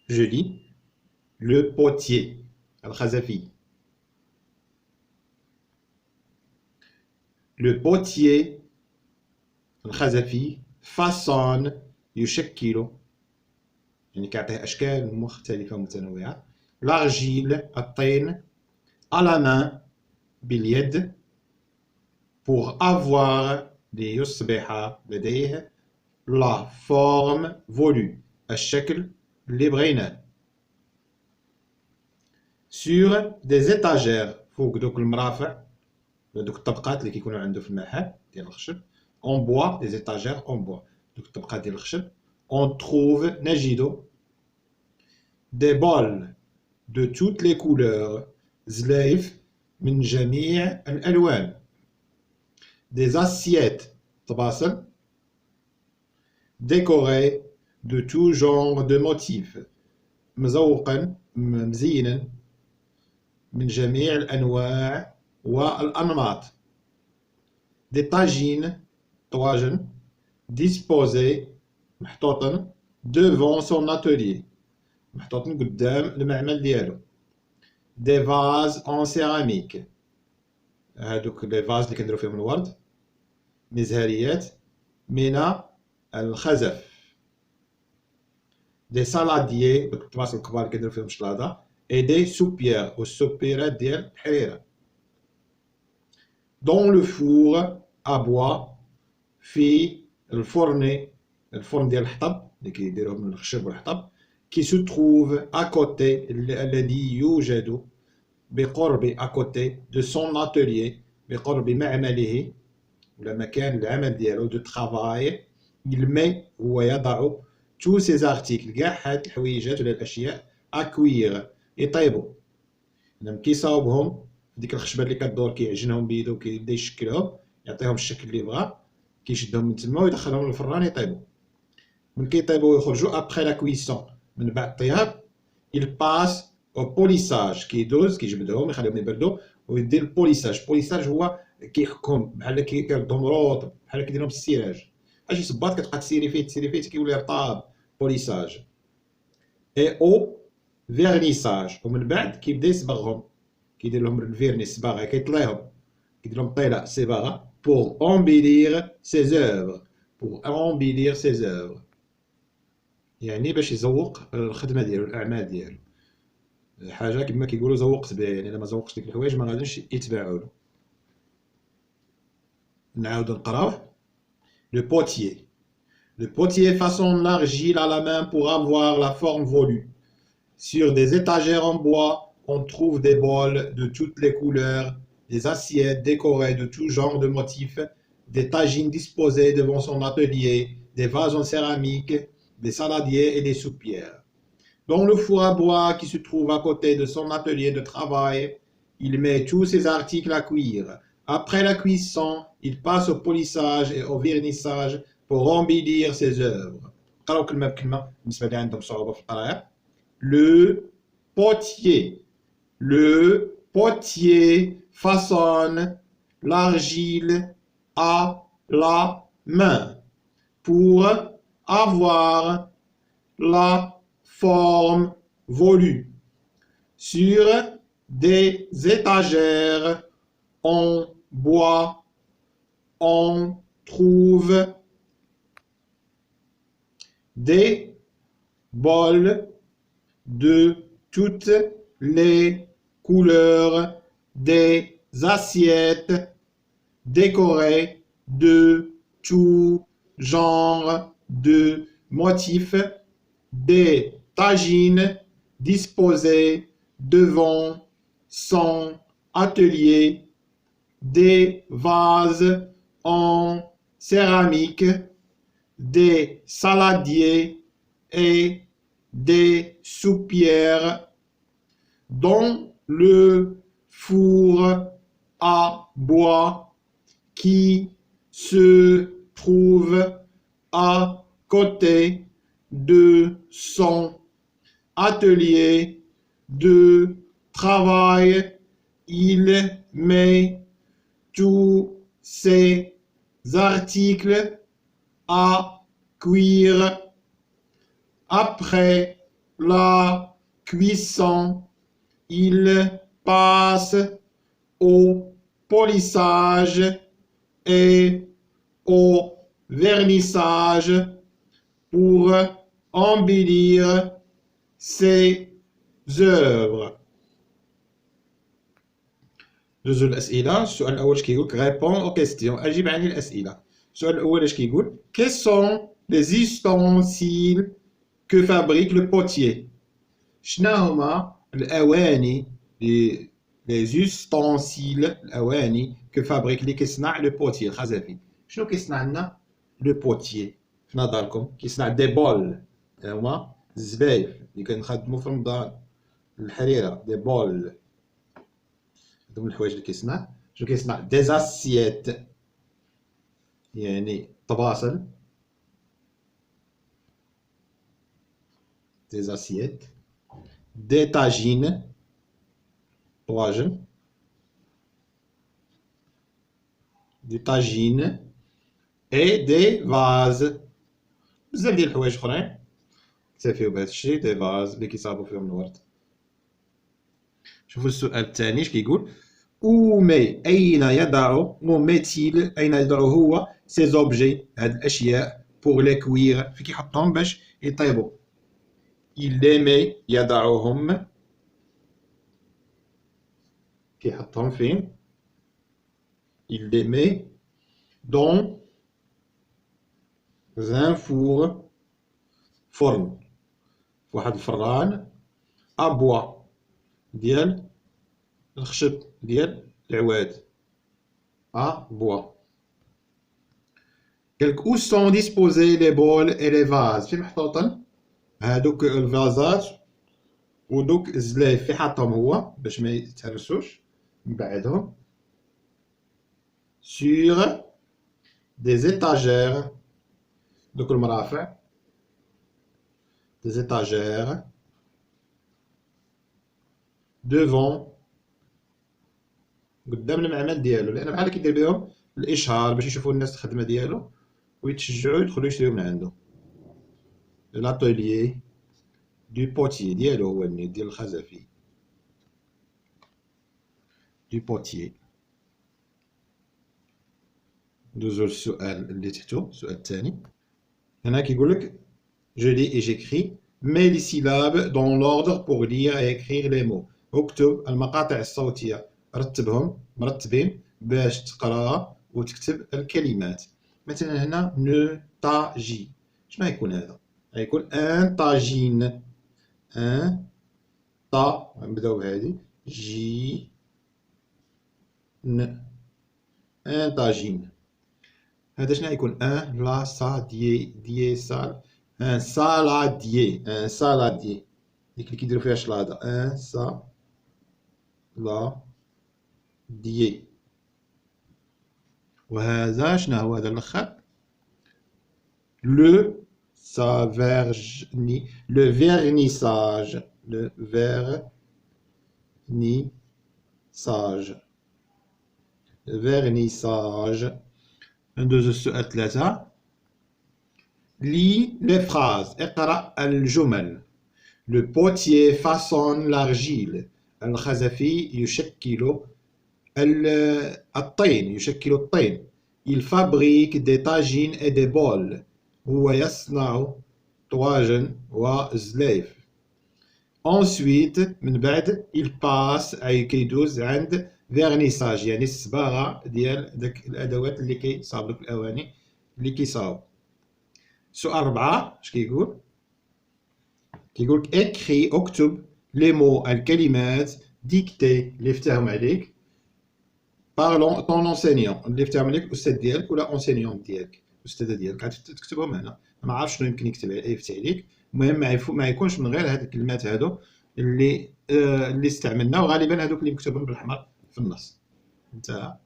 Je lis le potier, al-Khazafi. Le potier, al-Khazafi, façonne يشكل يعني كيعطيه أشكال مختلفة متنوعة l'argile الطين à la main باليد pour avoir ليصبح لديه la forme voulue الشكل اللي بغيناه sur des étagères فوق دوك المرافع دوك الطبقات اللي كيكونوا عنده في المحل ديال الخشب en bois des étagères en bois دوك الطبقات ديال الخشب on trouve نجد des bols de toutes les couleurs زلايف من جميع الألوان des assiettes طباسل décorées de tout genre de motifs مزوقا مزينا من جميع الأنواع والأنماط des tagines طواجن disposés محطوطا devant son atelier محطوطين قدام المعمل ديالو des vases en céramique هادوك لي فاز اللي كنديرو فيهم الورد مزهريات من الخزف des saladiers دوك الطباس الكبار اللي كنديرو فيهم الشلاضه et des soupières والسوبيرات ديال الحريره dans le four à bois في الفرن ديال الحطب اللي كيديروه من الخشب والحطب qui se trouve à côté الذي يوجد بقرب à côté de son atelier بقرب معمله ولا مكان العمل ديالو de travail il met هو يضع tous ces articles كاع هاد الحويجات ولا الاشياء à cuire يطيبوا لما كيصاوبهم في ديك الخشبه اللي كدور كيعجنهم بيدو وكيبدا يشكلهم يعطيهم الشكل اللي بغا كيشدهم من تما ويدخلهم للفران يطيبوا من كيطيبوا ويخرجوا ابخي لا كويسون من بعد الطياب il passe au polissage كيدوز كيجبدهم يخليهم يبردوا ويدير البوليساج هو كيحكم بحال كيردهم روطب بحال كيديرهم بالسيراج اجي صباط كتبقى تسيري فيه كيولي رطاب بوليساج اي او فيرنيساج ومن بعد كيبدا يصبغهم كيدير لهم الفيرني الصباغه كيطليهم كيدير لهم طيله صباغه pour embellir ses œuvres يعني باش يزوق الخدمه ديالو الاعمال ديالو حاجه كما كيقولوا زوقت بها يعني الا ما زوقش ديك الحوايج ما غاديش يتباعوا له نعاود نقراوه le potier façonne l'argile à la main pour avoir la forme voulue sur des étagères en bois on trouve des bols de toutes les couleurs des assiettes décorées de tout genre de motifs des tagines disposées devant son atelier des vases en céramique des saladiers et des soupières dans le four à bois qui se trouve à côté de son atelier de travail, il met tous ses articles à cuire. Après la cuisson, il passe au polissage et au vernissage pour embellir ses œuvres. قراو كلمة بكلمة بالنسبة لي عندهم صعوبة في القراية. Le potier façonne l'argile à la main pour avoir la forme voulue sur des étagères en bois on trouve des bols de toutes les couleurs des assiettes décorées de tout genre de motifs des tagines disposées devant son atelier, des vases en céramique, des saladiers et des soupières dans le four à bois qui se trouve à côté de son atelier de travail, il met tous ces articles à cuire. Après la cuisson. Il passe au polissage et au vernissage pour embellir ses œuvres. جوج الأسئلة. السؤال الأول اش كيقول لك répond aux questions، أجيب عن الأسئلة. السؤال الأول اش كيقول quels sont les ustensiles que fabrique le potier. شنا هما الأواني les ustensiles الأواني que fabrique اللي كيصنع لو بوتيي الخزفي. شنو كيصنع لنا لو بوتيي في نظركم؟ كيصنع دي بول، هما الزبايف اللي كنخدمو في رمضان، الحريرة دي بول. هادو من الحوايج اللي كيصنع. شنو كيصنع؟ دي زاسييت يعني طباسل، دي زاسييت، دي طاجين طواجن، دي طاجين اي دي فاز. بزاف ديال الحوايج اخرين اكتفيو بهذا الشيء، دي فاز اللي كيصابو فيهم الورد. شوفوا السؤال الثاني اش كيقول أومي أين يضع أوميتيل أين يضع هو سي زوبجي هاد الأشياء بوغ لي كوير في كيحطهم باش يطيبوا. إليمي يضعهم كيحطهم فين؟ إليمي دون ان فور فرن، فواحد الفران أبوا ديال الخشب ديال العواد بوا. قالك où sont disposés les bols et les vases. فين محطوطين هادوك الفازات ودوك الزلايف؟ في حطهم هو باش ما يتهرسوش من بعدهم sur des étagères، دوك المرافع des étagères devant قدام المعمل ديالو، لان بحال كيدير بهم الاشهار باش يشوفوا الناس الخدمه ديالو ويتشجعوا يدخلوا يشريو من عنده. لاتوليي دو بوتيي ديالو هو النيت ديال الخزفي دو بوتيي. ندوزو للسؤال اللي تحتو، السؤال الثاني. هنا كيقول لك je lis et j'écris mets les syllabes dans l'ordre pour lire et écrire les mots. اكتب المقاطع الصوتية، رتبهم مرتبين باش تقرا وتكتب الكلمات. مثلا هنا نوتاجي، شنو غيكون هذا؟ غيكون ان طاجين، ان طا نبداو بهادي جي ن، ان طاجين. هذا شنو غيكون؟ ان لا سا ديي ديي سال، ان سالاديي، ان سالاديي ديك اللي كيديرو فيها شلاضة، ان سا لا ديي. وهذا شنو هو هذا الاخر؟ لو سافيرجني، لو فيرنيساج، لو فيرنيساج، فيرنيساج. ندوزو السؤال ثلاثة. لي لي فراز، اقرأ الجمل. لو بوتيي فاسون لارجيل، الخزفي يشكل الطين، يشكل الطين. il fabrique des tagines et des bols، هو يصنع طواجن وزلايف. ensuite من بعد il passe أي كيدوز عند vernissage يعني الصباغة ديال داك الأدوات اللي كيصاوب دوك الأواني اللي كيصاوب. سؤال 4 اش كيقول؟ كيقول لك اكري اكتب لي مو الكلمات ديكتي اللي فتاهم عليك بار طون اونسينيون اللي فتاهم عليك الاستاذ ديالك ولا اونسينيون ديالك، الاستاذه ديالك غتكتبهم هنا. ما عرفتش شنو يمكن يفتح عليك، المهم ما يكونش من غير هاد الكلمات هادو اللي استعملنا، وغالبا هادوك اللي مكتوبين بالاحمر في النص. انتهى.